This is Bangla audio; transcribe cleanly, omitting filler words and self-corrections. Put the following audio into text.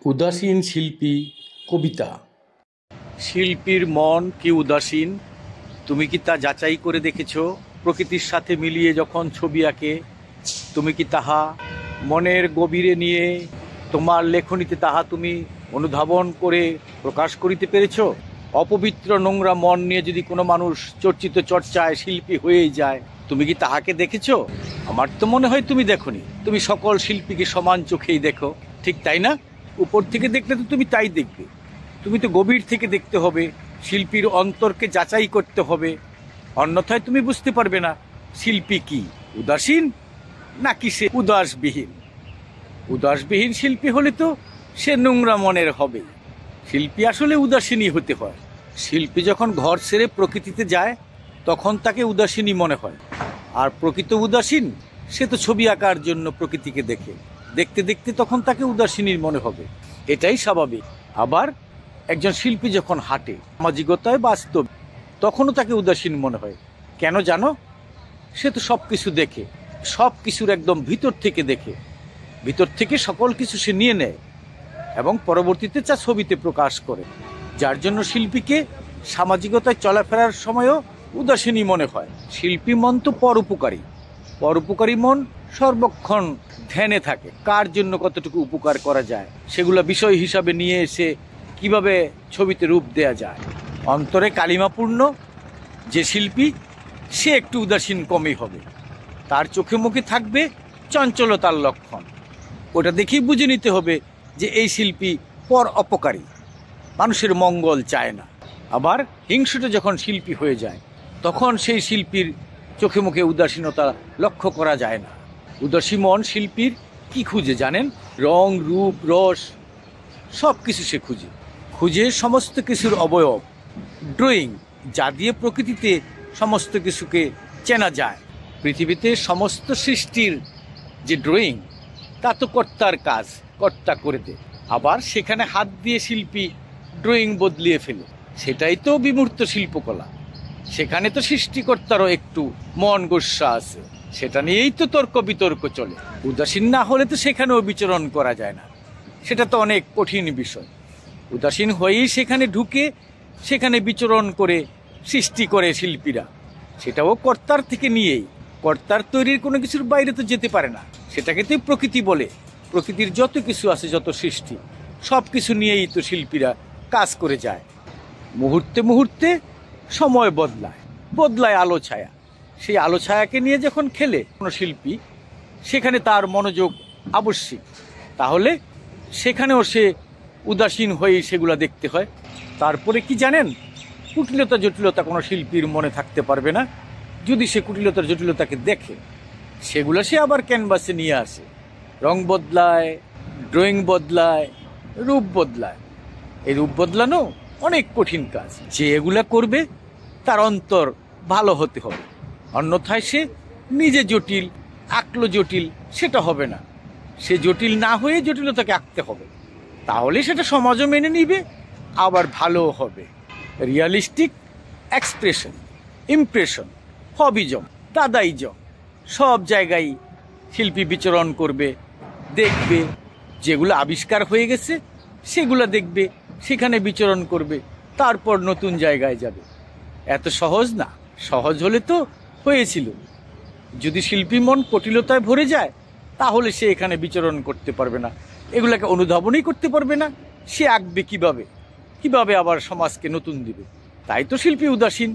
উদাসীন শিল্পী কবিতা। শিল্পীর মন কি উদাসীন? তুমি কি তা যাচাই করে দেখেছ? প্রকৃতির সাথে মিলিয়ে যখন ছবি আঁকে, তুমি কি তাহা মনের গভীরে নিয়ে তোমার লেখনীতে তাহা তুমি অনুধাবন করে প্রকাশ করিতে পেরেছ? অপবিত্র নোংরা মন নিয়ে যদি কোনো মানুষ চর্চিত চর্চায় শিল্পী হয়েই যায়, তুমি কি তাহাকে দেখেছ? আমার তো মনে হয় তুমি দেখোনি। তুমি সকল শিল্পীকে সমান চোখেই দেখো, ঠিক তাই না? উপর থেকে দেখলে তো তুমি তাই দেখবে। তুমি তো গভীর থেকে দেখতে হবে, শিল্পীর অন্তরকে যাচাই করতে হবে, অন্যথায় তুমি বুঝতে পারবে না শিল্পী কি উদাসীন নাকি সে উদাসবিহীন। উদাসবিহীন শিল্পী হলে তো সে নোংরা মনের হবে। শিল্পী আসলে উদাসীনই হতে হয়। শিল্পী যখন ঘর ছেড়ে প্রকৃতিতে যায় তখন তাকে উদাসীনই মনে হয়। আর প্রকৃত উদাসীন সে তো ছবি আঁকার জন্য প্রকৃতিকে দেখে, দেখতে দেখতে তখন তাকে উদাসীনই মনে হবে, এটাই স্বাভাবিক। আবার একজন শিল্পী যখন হাঁটে সামাজিকতায় বাস্তব, তখনও তাকে উদাসীন মনে হয়। কেন জানো? সে তো সব কিছু দেখে, সব কিছুর একদম ভিতর থেকে দেখে, ভিতর থেকে সকল কিছু সে নিয়ে নেয় এবং পরবর্তীতে তা ছবিতে প্রকাশ করে। যার জন্য শিল্পীকে সামাজিকতায় চলাফেরার সময়ও উদাসীনই মনে হয়। শিল্পী মন তো পরোপকারী। পরোপকারী মন সর্বক্ষণ ধ্যানে থাকে, কার জন্য কতটুকু উপকার করা যায় সেগুলো বিষয় হিসাবে নিয়ে এসে কিভাবে ছবিতে রূপ দেয়া যায়। অন্তরে কালিমাপূর্ণ যে শিল্পী, সে একটু উদাসীন কমই হবে। তার চোখে মুখে থাকবে চঞ্চলতার লক্ষণ। ওটা দেখেই বুঝে নিতে হবে যে এই শিল্পী পর অপকারী, মানুষের মঙ্গল চায় না। আবার হিংসুটে যখন শিল্পী হয়ে যায় তখন সেই শিল্পীর চোখে মুখে উদাসীনতা লক্ষ্য করা যায় না। উদাসী মন শিল্পীর কি খুঁজে জানেন? রং, রূপ, রস সব কিছু সে খুঁজে সমস্ত কিছুর অবয়ব, ড্রয়িং, যা দিয়ে প্রকৃতিতে সমস্ত কিছুকে চেনা যায়। পৃথিবীতে সমস্ত সৃষ্টির যে ড্রয়িং, তা তো কর্তার কাজ, কর্তা করে দেয়। আবার সেখানে হাত দিয়ে শিল্পী ড্রয়িং বদলিয়ে ফেলে, সেটাই তো বিমূর্ত শিল্পকলা। সেখানে তো সৃষ্টিকর্তারও একটু মন গোস্বা আছে, সেটা নিয়েই তো তর্ক বিতর্ক চলে। উদাসীন না হলে তো সেখানেও বিচরণ করা যায় না, সেটা তো অনেক কঠিন বিষয়। উদাসীন হয়েই সেখানে ঢুকে সেখানে বিচরণ করে সৃষ্টি করে শিল্পীরা, সেটাও কর্তার থেকে নিয়েই। কর্তার তৈরির কোনো কিছুর বাইরে তো যেতে পারে না, সেটাকে তো প্রকৃতি বলে। প্রকৃতির যত কিছু আছে, যত সৃষ্টি, সব কিছু নিয়েই তো শিল্পীরা কাজ করে যায়। মুহূর্তে মুহূর্তে সময় বদলায় আলো ছায়া। সেই আলো ছায়াকে নিয়ে যখন খেলে কোনো শিল্পী, সেখানে তার মনোযোগ আবশ্যিক। তাহলে সেখানেও সে উদাসীন হয়েই সেগুলা দেখতে হয়। তারপরে কি জানেন? কুটিলতা জটিলতা কোনো শিল্পীর মনে থাকতে পারবে না যদি সে কুটিলতার জটিলতাকে দেখে। সেগুলো সে আবার ক্যানভাসে নিয়ে আসে, রং বদলায়, ড্রয়িং বদলায়, রূপ বদলায়। এই রূপ বদলানো অনেক কঠিন কাজ। যে এগুলা করবে তার অন্তর ভালো হতে হবে, অন্যথায় সে নিজে জটিল, আঁকলো জটিল, সেটা হবে না। সে জটিল না হয়ে জটিলতাকে আঁকতে হবে, তাহলে সেটা সমাজও মেনে নিবে, আবার ভালোও হবে। রিয়ালিস্টিক এক্সপ্রেশন, ইমপ্রেশন, হবিজম, দাদাইজম, সব জায়গায় শিল্পী বিচরণ করবে, দেখবে। যেগুলো আবিষ্কার হয়ে গেছে সেগুলো দেখবে, সেখানে বিচরণ করবে, তারপর নতুন জায়গায় যাবে। এত সহজ না। সহজ হলে তো হয়েছিল। যদি শিল্পী মন কটিলতায় ভরে যায় তাহলে সে এখানে বিচরণ করতে পারবে না, এগুলাকে অনুধাবনই করতে পারবে না। সে আঁকবে কিভাবে আবার সমাজকে নতুন দিবে? তাই তো শিল্পী উদাসীন।